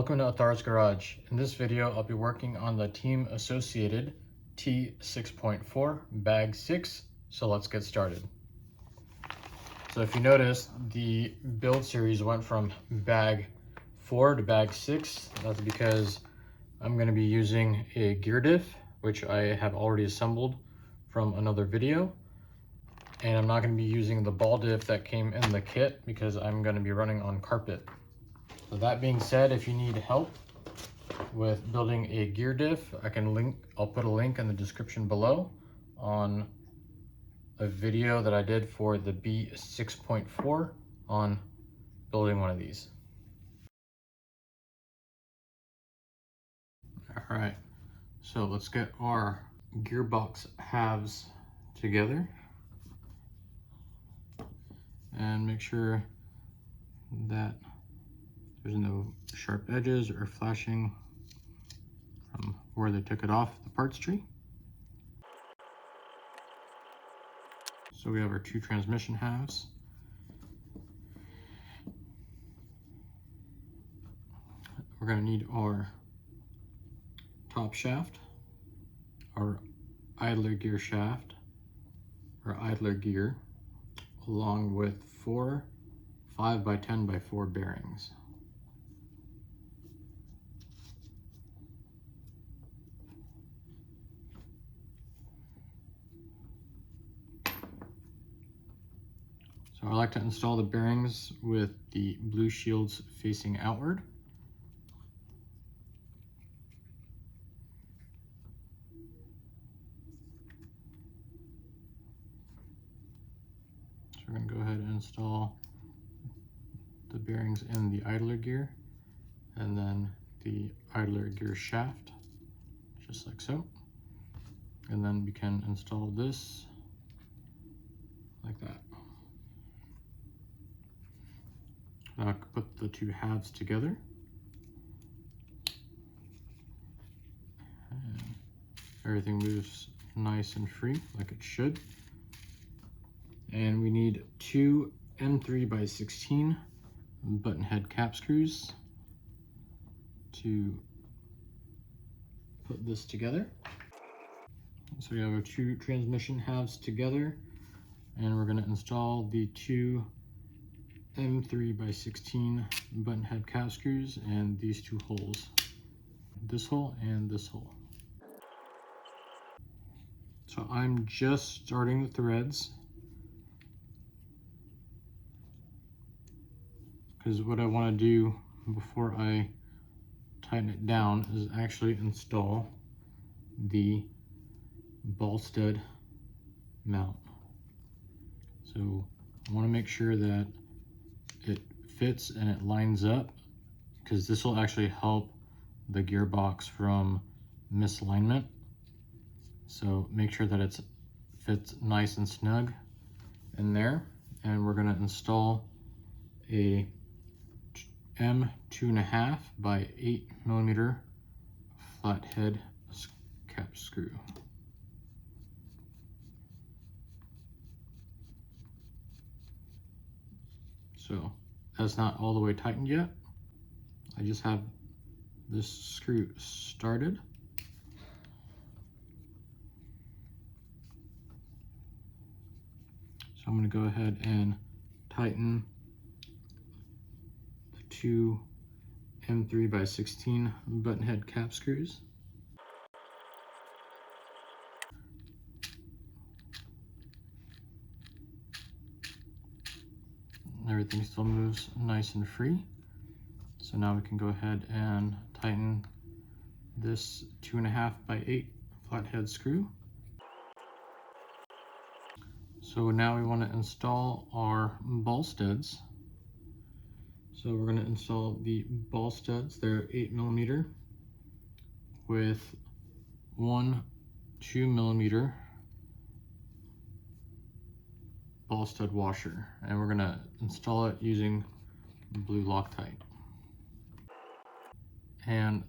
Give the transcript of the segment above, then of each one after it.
Welcome to Athar's Garage. In this video, I'll be working on the Team Associated T6.4 bag 6. So let's get started. So if you notice, the build series went from bag 4 to bag 6. That's because I'm going to be using a gear diff, which I have already assembled from another video. And I'm not going to be using the ball diff that came in the kit because I'm going to be running on carpet. So that being said, if you need help with building a gear diff, I'll put a link in the description below on a video that I did for the B6.4 on building one of these. All right, so let's get our gearbox halves together and make sure that there's no sharp edges or flashing from where they took it off the parts tree. So we have our two transmission halves. We're going to need our top shaft, our idler gear shaft, or idler gear, along with 4 5x10x4 bearings. So I like to install the bearings with the blue shields facing outward. So we're going to go ahead and install the bearings in the idler gear and then the idler gear shaft, just like so. And then we can install this like that. Now I can put the two halves together. And everything moves nice and free, like it should. And we need 2 M3x16 button head cap screws to put this together. So we have our two transmission halves together, and we're going to install the 2 M3x16 button head cap screws and these two holes, this hole and this hole. So I'm just starting the threads because what I want to do before I tighten it down is actually install the ball stud mount. So I want to make sure that it fits and it lines up, because this will actually help the gearbox from misalignment. So make sure that it fits nice and snug in there. And we're going to install a M2.5 by 8mm flathead cap screw. So that's not all the way tightened yet. I just have this screw started. So I'm going to go ahead and tighten the 2 M3x16 button head cap screws. Everything still moves nice and free. So now we can go ahead and tighten this 2.5x8 flathead screw. So now we want to install our ball studs. So we're going to install the ball studs. They're 8mm with 1 2mm ball stud washer, and we're going to install it using blue Loctite. And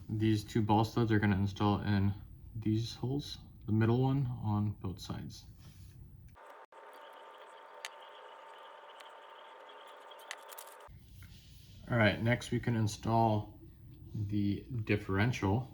these two ball studs are going to install in these holes, the middle one on both sides. All right, next we can install the differential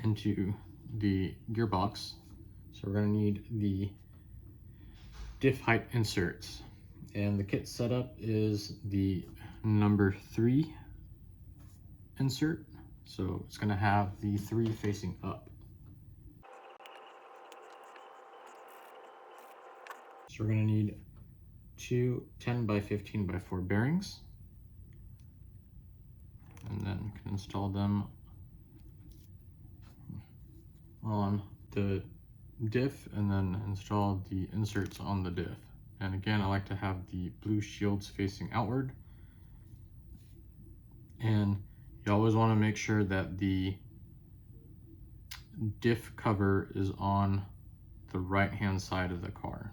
into the gearbox. So we're going to need the diff height inserts. And the kit setup is the number 3 insert. So it's going to have the 3 facing up. So we're going to need 2 10 by 15 by 4 bearings. And then you can install them on the diff and then install the inserts on the diff. And again, I like to have the blue shields facing outward. And you always want to make sure that the diff cover is on the right hand side of the car.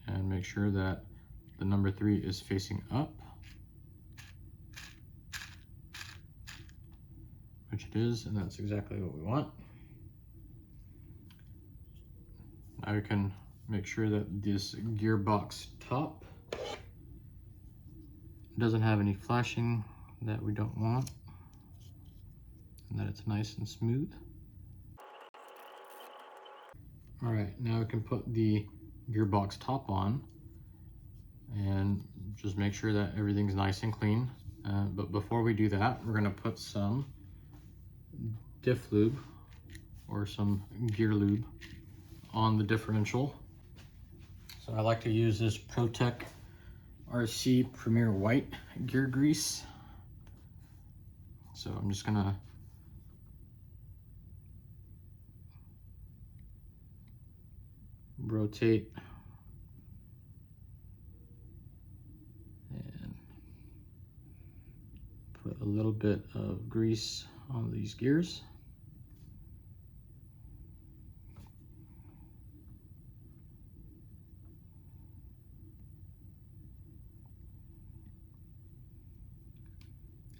And make sure that the number 3 is facing up, which it is, and that's exactly what we want. Now we can make sure that this gearbox top doesn't have any flashing that we don't want, and that it's nice and smooth. All right, now we can put the gearbox top on and just make sure that everything's nice and clean. But before we do that, we're gonna put some diff lube or some gear lube on the differential. So I like to use this ProTech RC Premier White gear grease. So I'm just gonna rotate and put a little bit of grease on these gears.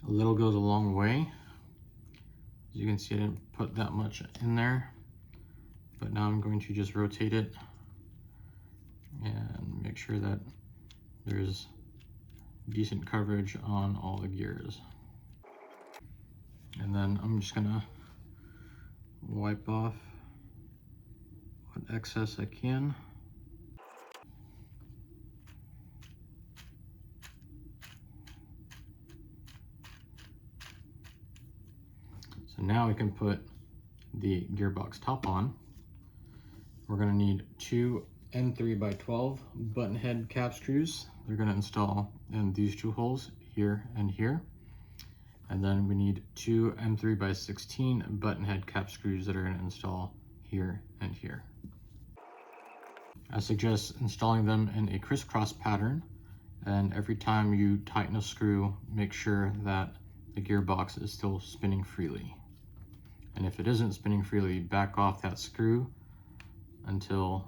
A little goes a long way. As you can see, I didn't put that much in there, but now I'm going to just rotate it and make sure that there's decent coverage on all the gears. And then I'm just gonna wipe off what excess I can. So now we can put the gearbox top on. We're gonna need 2 M3 by 12 button head cap screws. They're gonna install in these 2 holes, here and here. And then we need 2 M3 by 16 button head cap screws that are gonna install here and here. I suggest installing them in a crisscross pattern, and every time you tighten a screw, make sure that the gearbox is still spinning freely. And if it isn't spinning freely, back off that screw until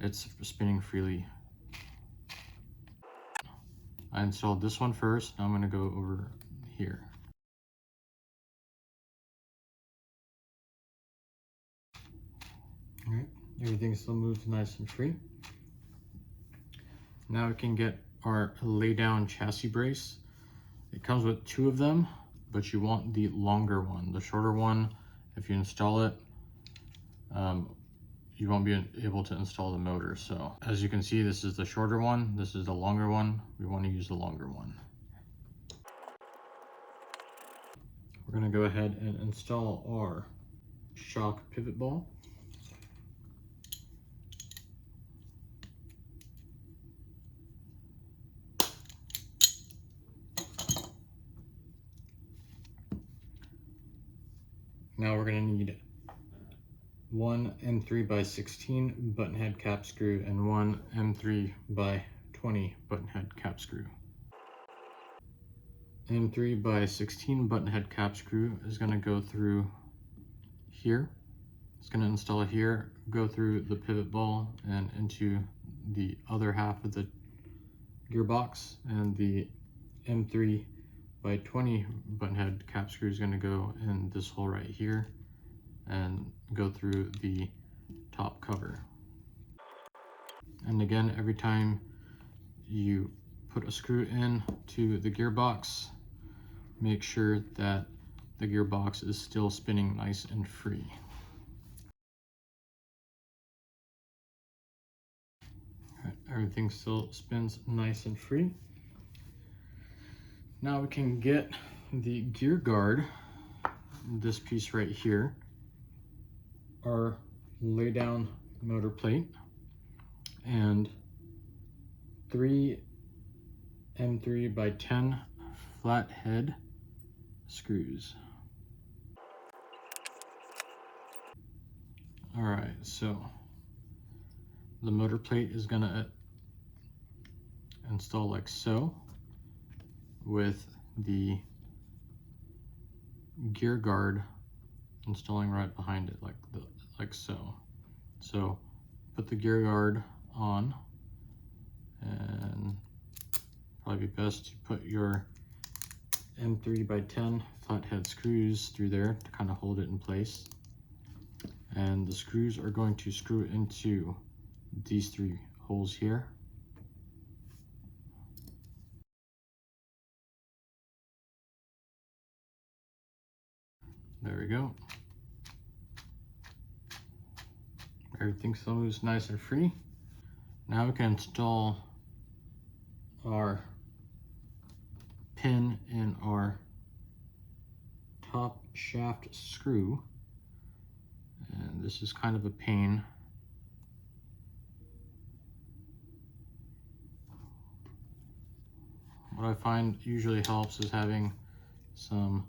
it's spinning freely. I installed this one first, now I'm gonna go over here. All right, everything still moves nice and free. Now we can get our lay down chassis brace. It comes with 2 of them, but you want the longer one. The shorter one, if you install it, you won't be able to install the motor. So as you can see, this is the shorter one, this is the longer one. We want to use the longer one. We're going to go ahead and install our shock pivot ball. Now we're going to need 1 M3 by 16 button head cap screw and 1 M3 by 20 button head cap screw. M3 by 16 button head cap screw is going to go through here. It's going to install here, go through the pivot ball and into the other half of the gearbox, and the M3 by 20 button head cap screw is going to go in this hole right here and go through the top cover. And again, every time you put a screw in to the gearbox. Make sure that the gearbox is still spinning nice and free. All right, everything still spins nice and free. Now we can get the gear guard, this piece right here, our lay down motor plate, and 3 M3 by 10 flathead screws. All right, so the motor plate is gonna install like so, with the gear guard installing right behind it, like so. So put the gear guard on, and probably be best to put your M3 by 10 flathead screws through there to kind of hold it in place. And the screws are going to screw into these 3 holes here. There we go. Everything still moves nice and free. Now we can install our pin in our top shaft screw. And this is kind of a pain. What I find usually helps is having some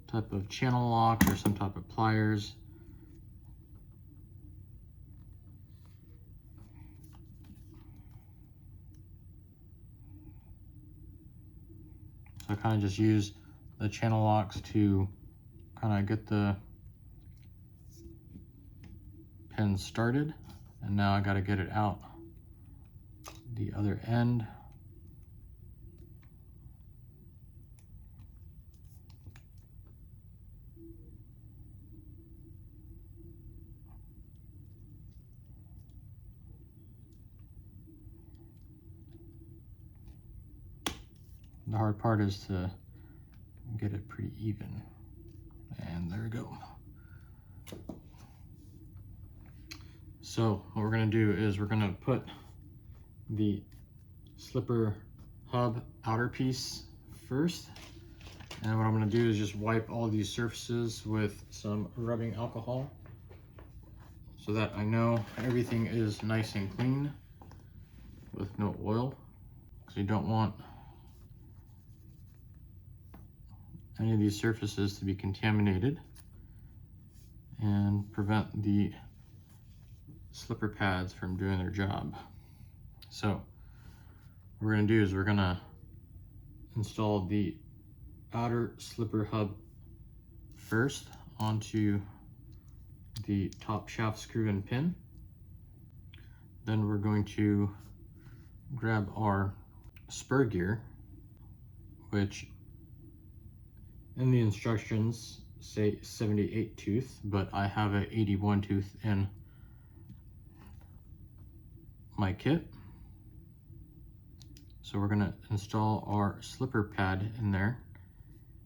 type of channel lock or some type of pliers. So I kind of just use the channel locks to kind of get the pin started, and now I got to get it out the other end. The hard part is to get it pretty even. And there we go. So what we're gonna do is we're gonna put the slipper hub outer piece first. And what I'm gonna do is just wipe all these surfaces with some rubbing alcohol so that I know everything is nice and clean with no oil, because you don't want any of these surfaces to be contaminated and prevent the slipper pads from doing their job. So what we're going to do is we're going to install the outer slipper hub first onto the top shaft screw and pin. Then we're going to grab our spur gear, which in the instructions say 78 tooth, but I have an 81 tooth in my kit. So we're gonna install our slipper pad in there,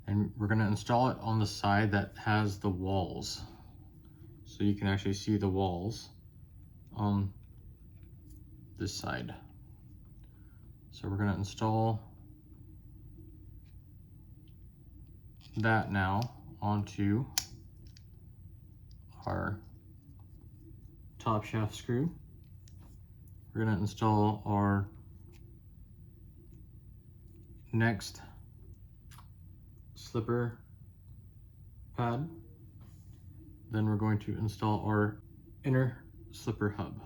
and we're gonna install it on the side that has the walls. So you can actually see the walls on this side. So we're gonna install that now onto our top shaft screw. We're gonna install our next slipper pad. Then we're going to install our inner slipper hub.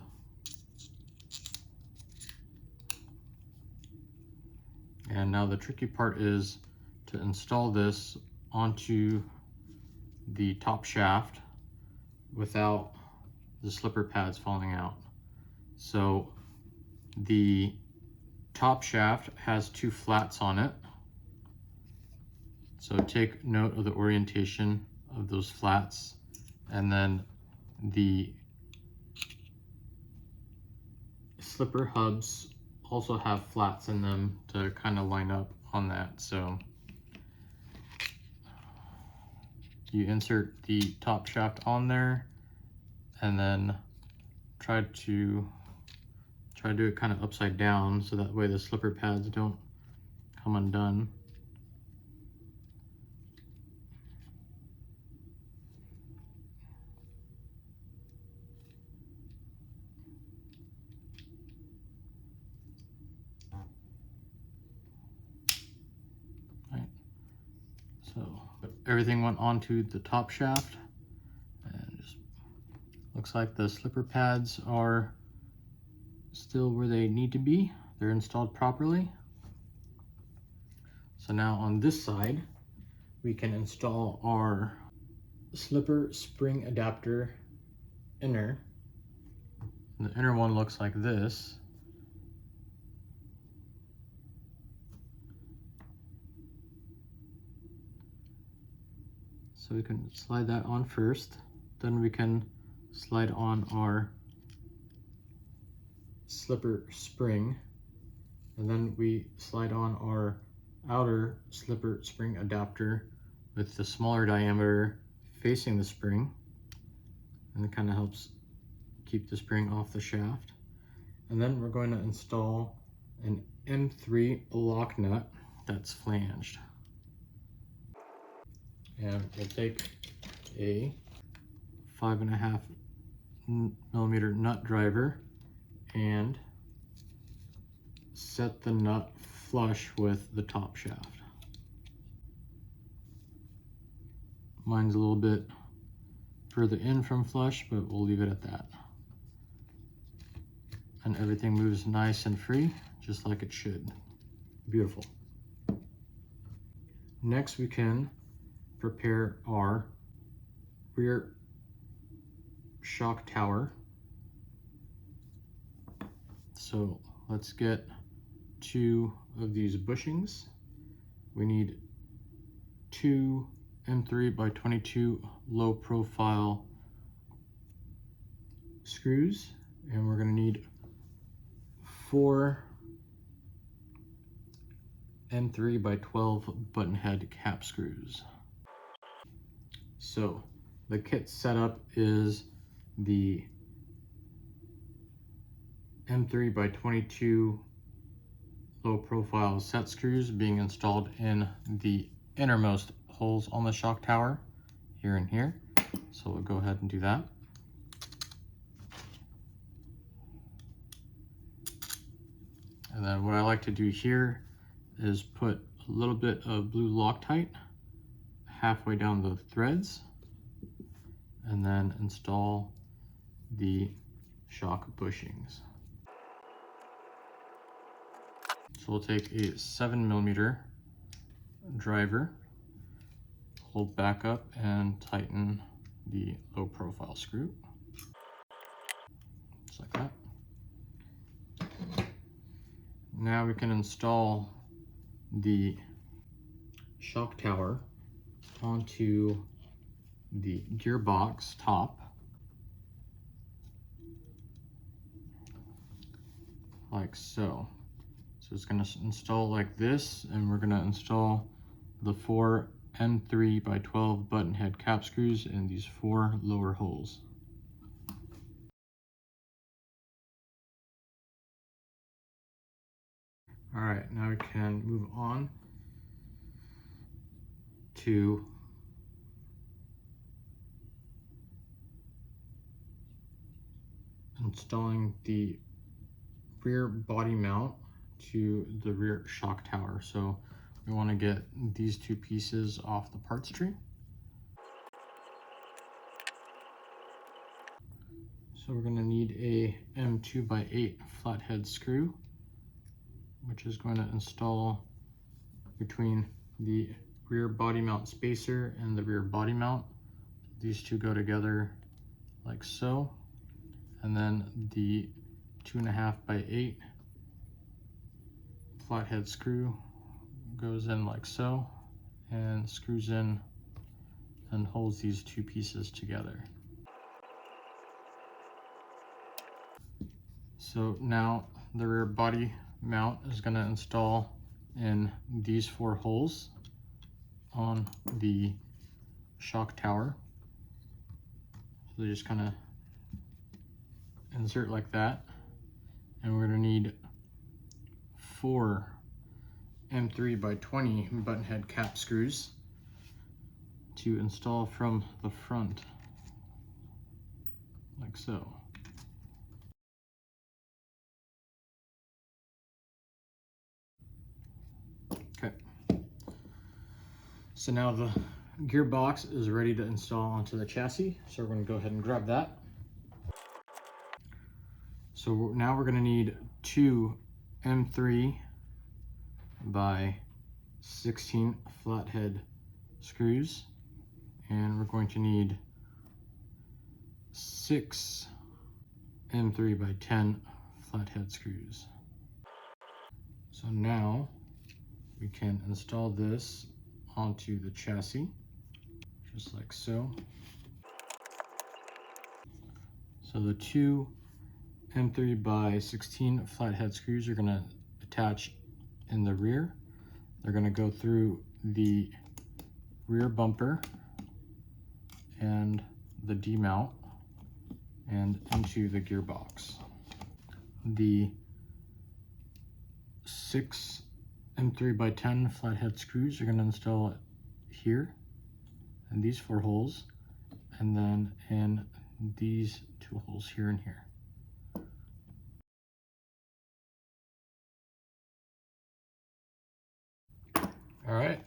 And now the tricky part is to install this onto the top shaft without the slipper pads falling out. So the top shaft has 2 flats on it. So take note of the orientation of those flats, and then the slipper hubs also have flats in them to kind of line up on that. So you insert the top shaft on there and then try to do it kind of upside down so that way the slipper pads don't come undone. Right. So everything went onto the top shaft, and just looks like the slipper pads are still where they need to be. They're installed properly. So now on this side, we can install our slipper spring adapter inner. And the inner one looks like this. So we can slide that on first, then we can slide on our slipper spring, and then we slide on our outer slipper spring adapter with the smaller diameter facing the spring, and it kind of helps keep the spring off the shaft. And then we're going to install an M3 lock nut that's flanged. And we'll take a 5.5 millimeter nut driver and set the nut flush with the top shaft. Mine's a little bit further in from flush, but we'll leave it at that. And everything moves nice and free, just like it should. Beautiful. Next, we can prepare our rear shock tower. So let's get 2 of these bushings. We need 2 M3 by 22 low profile screws, and we're going to need 4 M3 by 12 button head cap screws. So the kit setup is the M3 by 22 low profile set screws being installed in the innermost holes on the shock tower, here and here. So we'll go ahead and do that. And then what I like to do here is put a little bit of blue Loctite halfway down the threads, and then install the shock bushings. So we'll take a 7mm driver, hold back up and tighten the low profile screw, just like that. Now we can install the shock tower onto the gearbox top, like so. So it's going to install like this, and we're going to install the 4 M3 by 12 button head cap screws in these 4 lower holes. All right, now we can move on to installing the rear body mount to the rear shock tower. So we want to get these 2 pieces off the parts tree. So we're going to need a M2 by 8 flathead screw, which is going to install between the rear body mount spacer and the rear body mount. These 2 go together like so, and then the 2.5 by 8 flathead screw goes in like so and screws in and holds these 2 pieces together. So now the rear body mount is going to install in these 4 holes on the shock tower. So they just kind of insert like that, and we're going to need 4 M3x20 button head cap screws to install from the front, like so. Okay, so now the gearbox is ready to install onto the chassis, so we're going to go ahead and grab that. So now we're going to need 2 M3x16 flathead screws, and we're going to need 6 M3x10 flathead screws. So now we can install this onto the chassis, just like so. So the 2 M3x16 flathead screws are going to attach in the rear. They're going to go through the rear bumper and the D-mount and into the gearbox. The 6 M3x10 flathead screws are going to install it here in these 4 holes, and then in these 2 holes here and here. All right,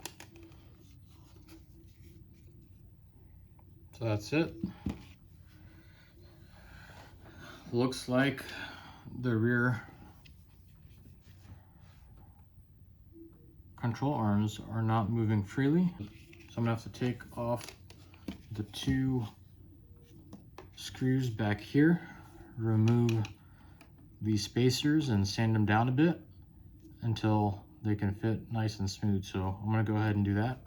so that's it. Looks like the rear control arms are not moving freely, so I'm gonna have to take off the 2 screws back here, remove these spacers and sand them down a bit until they can fit nice and smooth. So I'm gonna go ahead and do that.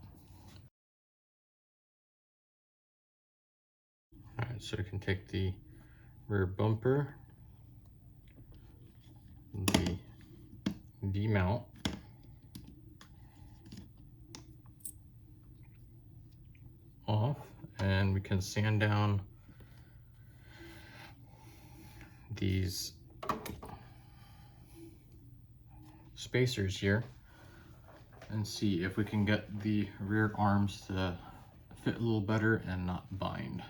All right, so I can take the rear bumper, the D-mount, off, and we can sand down these spacers here and see if we can get the rear arms to fit a little better and not bind.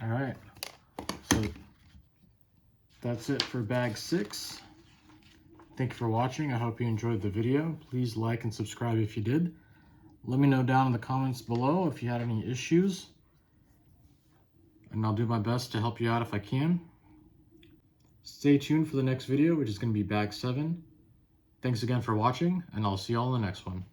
All right, so that's it for bag 6. Thank you for watching. I hope you enjoyed the video. Please like and subscribe if you did. Let me know down in the comments below if you had any issues, and I'll do my best to help you out if I can. Stay tuned for the next video, which is going to be bag 7. Thanks again for watching, and I'll see you all in the next one.